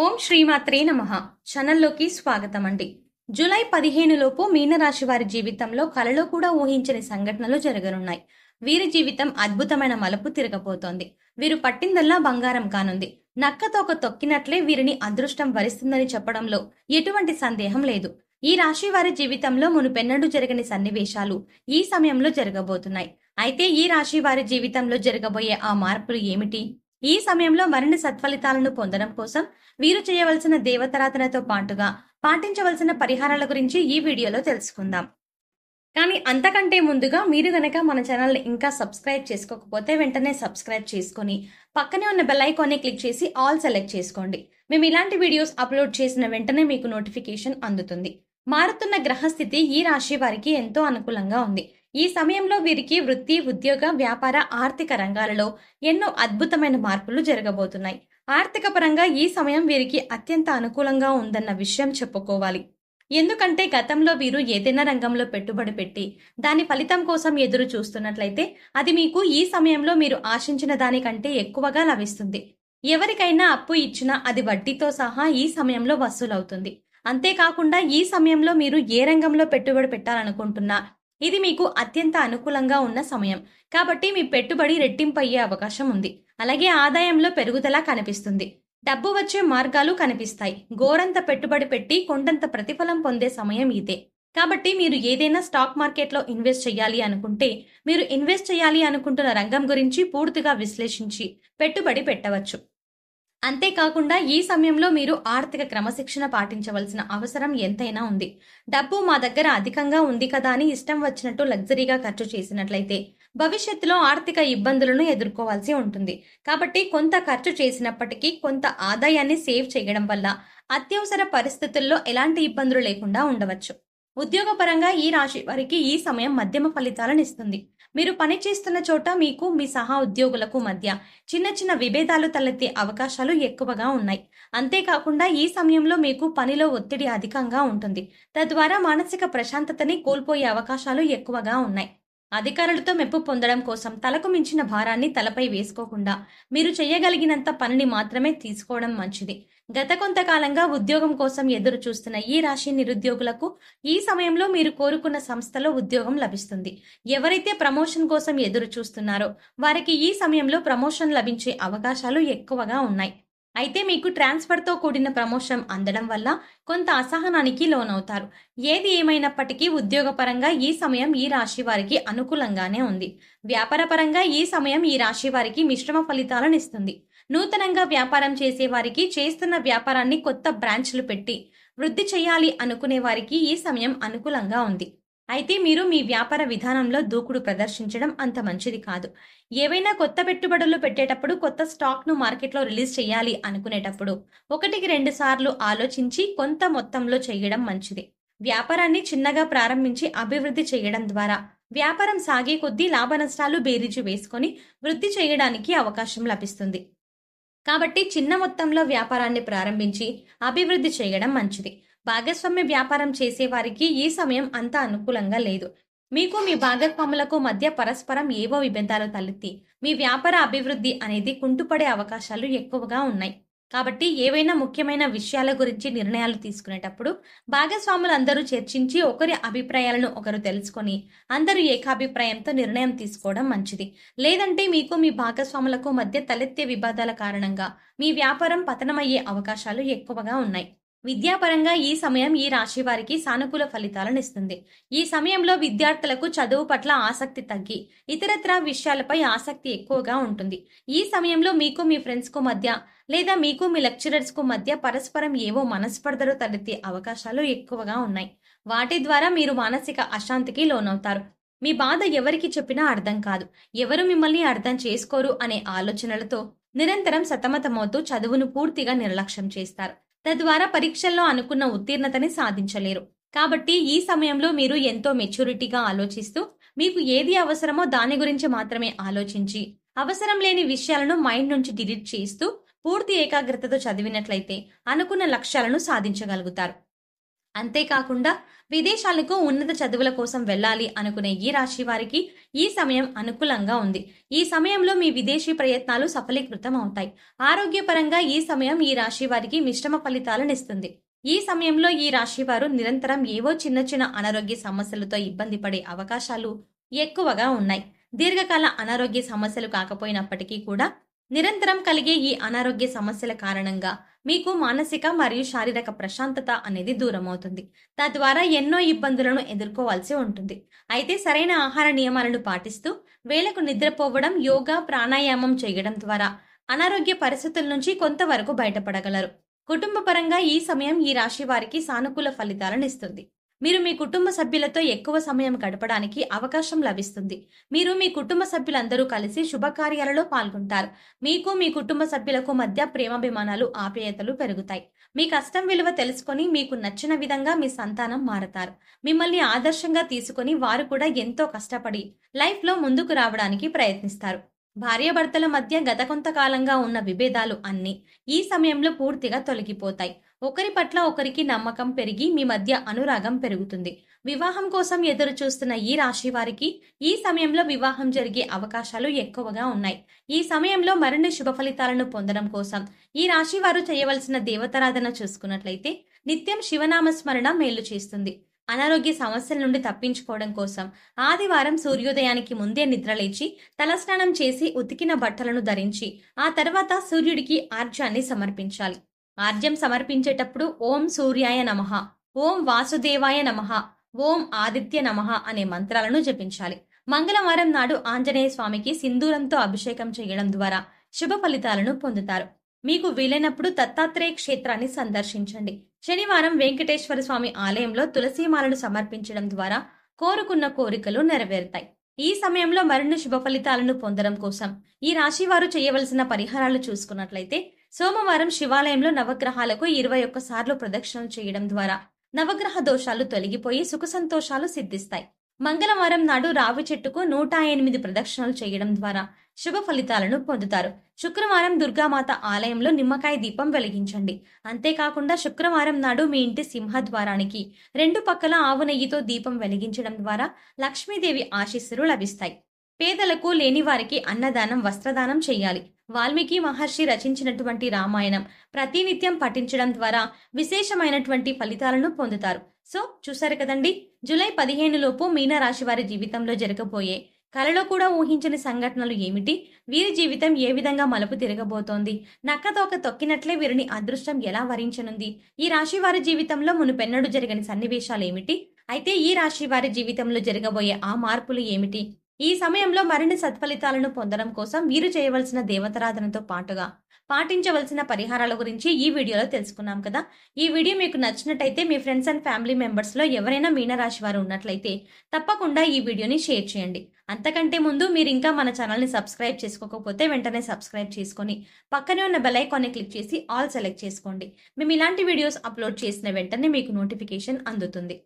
ఓం శ్రీమాత్రే నమః. ఛానల్లోకి స్వాగతం అండి. జూలై 15 లోపు మీనరాశి వారి జీవితంలో కలలో కూడా ఊహించని సంఘటనలు జరగనున్నాయి. వీరి జీవితం అద్భుతమైన మలుపు తిరగబోతోంది. వీరు పట్టిందల్లా బంగారం కానుంది. నక్కతోక తొక్కినట్లే వీరిని అదృష్టం వరిస్తుందని చెప్పడంలో ఎటువంటి సందేహం లేదు. ఈ రాశి వారి జీవితంలో మునుపెన్నడూ జరగని సన్నివేశాలు ఈ సమయంలో జరగబోతున్నాయి. అయితే ఈ రాశి వారి జీవితంలో జరగబోయే ఆ మార్పులు ఏమిటి? ఈ సమయంలో మరిన్ని సత్ఫలితాలను పొందడం కోసం వీరు చేయవలసిన దేవతారాధనతో పాటుగా పాటించవలసిన పరిహారాల గురించి ఈ వీడియోలో తెలుసుకుందాం. కానీ అంతకంటే ముందుగా మీరు గనక మన ఛానల్ని ఇంకా సబ్స్క్రైబ్ చేసుకోకపోతే వెంటనే సబ్స్క్రైబ్ చేసుకొని పక్కనే ఉన్న బెల్ ఐకాన్ని క్లిక్ చేసి ఆల్ సెలెక్ట్ చేసుకోండి. మేము ఇలాంటి వీడియోస్ అప్లోడ్ చేసిన వెంటనే మీకు నోటిఫికేషన్ అందుతుంది. మారుతున్న గ్రహస్థితి ఈ రాశి వారికి ఎంతో అనుకూలంగా ఉంది. ఈ సమయంలో వీరికి వృత్తి, ఉద్యోగ, వ్యాపార, ఆర్థిక రంగాలలో ఎన్నో అద్భుతమైన మార్పులు జరగబోతున్నాయి. ఆర్థిక పరంగా ఈ సమయం వీరికి అత్యంత అనుకూలంగా ఉందన్న విషయం చెప్పుకోవాలి. ఎందుకంటే గతంలో వీరు ఏదైనా రంగంలో పెట్టుబడి పెట్టి దాని ఫలితం కోసం ఎదురు చూస్తున్నట్లయితే అది మీకు ఈ సమయంలో మీరు ఆశించిన దానికంటే ఎక్కువగా లభిస్తుంది. ఎవరికైనా అప్పు ఇచ్చినా అది వడ్డీతో సహా ఈ సమయంలో వసూలవుతుంది. అంతేకాకుండా ఈ సమయంలో మీరు ఏ రంగంలో పెట్టుబడి పెట్టాలనుకుంటున్నా ఇది మీకు అత్యంత అనుకూలంగా ఉన్న సమయం. కాబట్టి మీ పెట్టుబడి రెట్టింపు అయ్యే అవకాశం ఉంది. అలాగే ఆదాయంలో పెరుగుదల కనిపిస్తుంది. డబ్బు వచ్చే మార్గాలు కనిపిస్తాయి. గోరంత పెట్టుబడి పెట్టి కొండంత ప్రతిఫలం పొందే సమయం ఇదే. కాబట్టి మీరు ఏదైనా స్టాక్ మార్కెట్లో ఇన్వెస్ట్ చేయాలి అనుకుంటే మీరు ఇన్వెస్ట్ చేయాలి అనుకుంటున్న రంగం గురించి పూర్తిగా విశ్లేషించి పెట్టుబడి పెట్టవచ్చు. అంతేకాకుండా ఈ సమయంలో మీరు ఆర్థిక క్రమశిక్షణ పాటించవలసిన అవసరం ఎంతైనా ఉంది. డబ్బు మా దగ్గర అధికంగా ఉంది కదా అని ఇష్టం వచ్చినట్టు లగ్జరీగా ఖర్చు చేసినట్లయితే భవిష్యత్తులో ఆర్థిక ఇబ్బందులను ఎదుర్కోవాల్సి ఉంటుంది. కాబట్టి కొంత ఖర్చు చేసినప్పటికీ కొంత ఆదాయాన్ని సేవ్ చేయడం వల్ల అత్యవసర పరిస్థితుల్లో ఎలాంటి ఇబ్బందులు లేకుండా ఉండవచ్చు. ఉద్యోగపరంగా ఈ రాశి వారికి ఈ సమయం మధ్యమ ఫలితాలను ఇస్తుంది. మీరు పనిచేస్తున్న చోట మీకు మీ సహా ఉద్యోగులకు మధ్య చిన్న చిన్న విభేదాలు తలెత్తే అవకాశాలు ఎక్కువగా ఉన్నాయి. అంతేకాకుండా ఈ సమయంలో మీకు పనిలో ఒత్తిడి అధికంగా ఉంటుంది. తద్వారా మానసిక ప్రశాంతతని కోల్పోయే అవకాశాలు ఎక్కువగా ఉన్నాయి. అధికారులతో మెప్పు పొందడం కోసం తలకు మించిన భారాన్ని తలపై వేసుకోకుండా మీరు చేయగలిగినంత పనిని మాత్రమే తీసుకోవడం మంచిది. గత కొంతకాలంగా ఉద్యోగం కోసం ఎదురు చూస్తున్న ఈ రాశి నిరుద్యోగులకు ఈ సమయంలో మీరు కోరుకున్న సంస్థలో ఉద్యోగం లభిస్తుంది. ఎవరైతే ప్రమోషన్ కోసం ఎదురు చూస్తున్నారో వారికి ఈ సమయంలో ప్రమోషన్ లభించే అవకాశాలు ఎక్కువగా ఉన్నాయి. అయితే మీకు ట్రాన్స్ఫర్తో కూడిన ప్రమోషన్ అందడం వల్ల కొంత అసహనానికి లోనవుతారు. ఏది ఏమైనప్పటికీ ఉద్యోగపరంగా ఈ సమయం ఈ రాశి వారికి అనుకూలంగానే ఉంది. వ్యాపారపరంగా ఈ సమయం ఈ రాశి వారికి మిశ్రమ ఫలితాలను ఇస్తుంది. నూతనంగా వ్యాపారం చేసే వారికి, చేస్తున్న వ్యాపారాన్ని కొత్త బ్రాంచ్లు పెట్టి వృద్ధి చేయాలి అనుకునే వారికి ఈ సమయం అనుకూలంగా ఉంది. అయితే మీరు మీ వ్యాపార విధానంలో దూకుడు ప్రదర్శించడం అంత మంచిది కాదు. ఏవైనా కొత్త పెట్టుబడులు పెట్టేటప్పుడు కొత్త స్టాక్ను మార్కెట్లో రిలీజ్ చేయాలి అనుకునేటప్పుడు 1-2 సార్లు ఆలోచించి కొంత మొత్తంలో చేయడం మంచిది. వ్యాపారాన్ని చిన్నగా ప్రారంభించి అభివృద్ధి చేయడం ద్వారా వ్యాపారం సాగే కొద్దీ లాభ నష్టాలు బేరీజు వేసుకొని వృద్ధి చేయడానికి అవకాశం లభిస్తుంది. కాబట్టి చిన్న మొత్తంలో వ్యాపారాన్ని ప్రారంభించి అభివృద్ధి చేయడం మంచిది. భాగస్వామ్య వ్యాపారం చేసే వారికి ఈ సమయం అంత అనుకూలంగా లేదు. మీకు మీ భాగస్వాములకు మధ్య పరస్పరం ఏవో విభేదాలు తలెత్తి మీ వ్యాపార అభివృద్ధి అనేది కుంటుపడే అవకాశాలు ఎక్కువగా ఉన్నాయి. కాబట్టి ఏవైనా ముఖ్యమైన విషయాల గురించి నిర్ణయాలు తీసుకునేటప్పుడు భాగస్వాములందరూ చర్చించి ఒకరి అభిప్రాయాలను ఒకరు తెలుసుకొని అందరూ ఏకాభిప్రాయంతో నిర్ణయం తీసుకోవడం మంచిది. లేదంటే మీకు మీ భాగస్వాములకు మధ్య తలెత్తే వివాదాల కారణంగా మీ వ్యాపారం పతనమయ్యే అవకాశాలు ఎక్కువగా ఉన్నాయి. విద్యాపరంగా ఈ సమయం ఈ రాశి వారికి సానుకూల ఫలితాలను ఇస్తుంది. ఈ సమయంలో విద్యార్థులకు చదువు పట్ల ఆసక్తి తగ్గి ఇతరత్రా విషయాలపై ఆసక్తి ఎక్కువగా ఉంటుంది. ఈ సమయంలో మీకు మీ ఫ్రెండ్స్ కు మధ్య లేదా మీకు మీ లెక్చరర్స్ కు మధ్య పరస్పరం ఏవో మనస్పర్ధలు తలెత్తే అవకాశాలు ఎక్కువగా ఉన్నాయి. వాటి ద్వారా మీరు మానసిక అశాంతికి లోనవుతారు. మీ బాధ ఎవరికి చెప్పినా అర్థం కాదు. ఎవరు మిమ్మల్ని అర్థం చేసుకోరు అనే ఆలోచనలతో నిరంతరం సతమతమవుతూ చదువును పూర్తిగా నిర్లక్ష్యం చేస్తారు. తద్వారా పరీక్షల్లో అనుకున్న ఉత్తీర్ణతని సాధించలేరు. కాబట్టి ఈ సమయంలో మీరు ఎంతో మెచ్యూరిటీగా ఆలోచిస్తూ మీకు ఏది అవసరమో దాని గురించి మాత్రమే ఆలోచించి అవసరం లేని విషయాలను మైండ్ నుంచి డిలీట్ చేస్తూ పూర్తి ఏకాగ్రతతో చదివినట్లయితే అనుకున్న లక్ష్యాలను సాధించగలుగుతారు. అంతేకాకుండా విదేశాలకు ఉన్నత చదువుల కోసం వెళ్ళాలి అనుకునే ఈ రాశి వారికి ఈ సమయం అనుకూలంగా ఉంది. ఈ సమయంలో మీ విదేశీ ప్రయత్నాలు సఫలీకృతం అవుతాయి. ఆరోగ్యపరంగా ఈ సమయం ఈ రాశి వారికి మిశ్రమ ఫలితాలనిస్తుంది. ఈ సమయంలో ఈ రాశి వారు నిరంతరం ఏవో చిన్న చిన్న అనారోగ్య సమస్యలతో ఇబ్బంది పడే అవకాశాలు ఎక్కువగా ఉన్నాయి. దీర్ఘకాల అనారోగ్య సమస్యలు కాకపోయినప్పటికీ కూడా నిరంతరం కలిగే ఈ అనారోగ్య సమస్యల కారణంగా మీకు మానసిక మరియు శారీరక ప్రశాంతత అనేది దూరమవుతుంది. తద్వారా ఎన్నో ఇబ్బందులను ఎదుర్కోవాల్సి ఉంటుంది. అయితే సరైన ఆహార నియమాలను పాటిస్తూ వేళకు నిద్రపోవడం, యోగా, ప్రాణాయామం చేయడం ద్వారా అనారోగ్య పరిస్థితుల నుంచి కొంతవరకు బయటపడగలరు. కుటుంబ పరంగా ఈ సమయం ఈ రాశి వారికి సానుకూల ఫలితాలను ఇస్తుంది. మీరు మీ కుటుంబ సభ్యులతో ఎక్కువ సమయం గడపడానికి అవకాశం లభిస్తుంది. మీరు మీ కుటుంబ సభ్యులందరూ కలిసి శుభకార్యాలలో పాల్గొంటారు. మీకు మీ కుటుంబ సభ్యులకు మధ్య ప్రేమాభిమానాలు, ఆప్యాయతలు పెరుగుతాయి. మీ కష్టం విలువ తెలుసుకొని మీకు నచ్చిన విధంగా మీ సంతానం మారతారు. మిమ్మల్ని ఆదర్శంగా తీసుకొని వారు కూడా ఎంతో కష్టపడి లైఫ్లో ముందుకు రావడానికి ప్రయత్నిస్తారు. భార్యాభర్తల మధ్య గత కొంతకాలంగా ఉన్న విభేదాలు అన్నీ ఈ సమయంలో పూర్తిగా తొలగిపోతాయి. ఒకరి పట్ల ఒకరికి నమ్మకం పెరిగి మీ మధ్య అనురాగం పెరుగుతుంది. వివాహం కోసం ఎదురు చూస్తున్న ఈ రాశి వారికి ఈ సమయంలో వివాహం జరిగే అవకాశాలు ఎక్కువగా ఉన్నాయి. ఈ సమయంలో మరిన్ని శుభ ఫలితాలను పొందడం కోసం ఈ రాశి వారు చేయవలసిన దేవతారాధన చూసుకున్నట్లయితే నిత్యం శివనామస్మరణ మేలు చేస్తుంది. అనారోగ్య సమస్యల నుండి తప్పించుకోవడం కోసం ఆదివారం సూర్యోదయానికి ముందే నిద్రలేచి తలస్నానం చేసి ఉతికిన బట్టలను ధరించి ఆ తర్వాత సూర్యుడికి ఆర్ఘ్యాన్ని సమర్పించాలి. ఆర్ఘ్యం సమర్పించేటప్పుడు ఓం సూర్యాయ నమః, ఓం వాసుదేవాయ నమః, ఓం ఆదిత్య నమః అనే మంత్రాలను జపించాలి. మంగళవారం నాడు ఆంజనేయ స్వామికి సింధూరంతో అభిషేకం చేయడం ద్వారా శుభ ఫలితాలను పొందుతారు. మీకు వీలైనప్పుడు దత్తాత్రేయ క్షేత్రాన్ని సందర్శించండి. శనివారం వెంకటేశ్వర స్వామి ఆలయంలో తులసీమాలను సమర్పించడం ద్వారా కోరుకున్న కోరికలు నెరవేరుతాయి. ఈ సమయంలో మరిన్ని శుభ ఫలితాలను పొందడం కోసం ఈ రాశి వారు చేయవలసిన పరిహారాలు చూసుకున్నట్లయితే సోమవారం శివాలయంలో నవగ్రహాలకు 21 సార్లు ప్రదక్షిణలు చేయడం ద్వారా నవగ్రహ దోషాలు తొలగిపోయి సుఖ సంతోషాలు సిద్ధిస్తాయి. మంగళవారం నాడు రావి చెట్టుకు 108 ప్రదక్షిణలు చేయడం ద్వారా శుభ ఫలితాలను పొందుతారు. శుక్రవారం దుర్గామాత ఆలయంలో నిమ్మకాయ దీపం వెలిగించండి. అంతేకాకుండా శుక్రవారం నాడు మీ ఇంటి సింహద్వారానికి 2 పక్కల ఆవు నెయ్యితో దీపం వెలిగించడం ద్వారా లక్ష్మీదేవి ఆశీస్సులు లభిస్తాయి. పేదలకు, లేని వారికి అన్నదానం, వస్త్రదానం చేయాలి. వాల్మీకి మహర్షి రచించినటువంటి రామాయణం ప్రతినిత్యం పఠించడం ద్వారా విశేషమైనటువంటి ఫలితాలను పొందుతారు. సో చూసారు కదండి, జూలై 15 లోపు మీనరాశి వారి జీవితంలో జరగబోయే కలలో కూడా ఊహించని సంఘటనలు ఏమిటి, వీరి జీవితం ఏ విధంగా మలుపు తిరగబోతోంది, నక్కతోక తొక్కినట్లే వీరిని అదృష్టం ఎలా వరించనుంది, ఈ రాశి వారి జీవితంలో మునుపెన్నడూ జరిగిన సన్నివేశాలు ఏమిటి, అయితే ఈ రాశి వారి జీవితంలో జరగబోయే ఆ మార్పులు ఏమిటి, ఈ సమయంలో మరిన్ని సత్ఫలితాలను పొందడం కోసం వీరు చేయవలసిన దేవతారాధనతో పాటుగా పాటించవలసిన పరిహారాల గురించి ఈ వీడియోలో తెలుసుకున్నాం కదా. ఈ వీడియో మీకు నచ్చినట్టయితే మీ ఫ్రెండ్స్ అండ్ ఫ్యామిలీ మెంబర్స్ లో ఎవరైనా మీనరాశి వారు ఉన్నట్లయితే తప్పకుండా ఈ వీడియోని షేర్ చేయండి. అంతకంటే ముందు మీరు ఇంకా మన ఛానల్ని సబ్స్క్రైబ్ చేసుకోకపోతే వెంటనే సబ్స్క్రైబ్ చేసుకొని పక్కనే ఉన్న బెల్ ఐకాన్ని క్లిక్ చేసి ఆల్ సెలెక్ట్ చేసుకోండి. మేము ఇలాంటి వీడియోస్ అప్లోడ్ చేసిన వెంటనే మీకు నోటిఫికేషన్ అందుతుంది.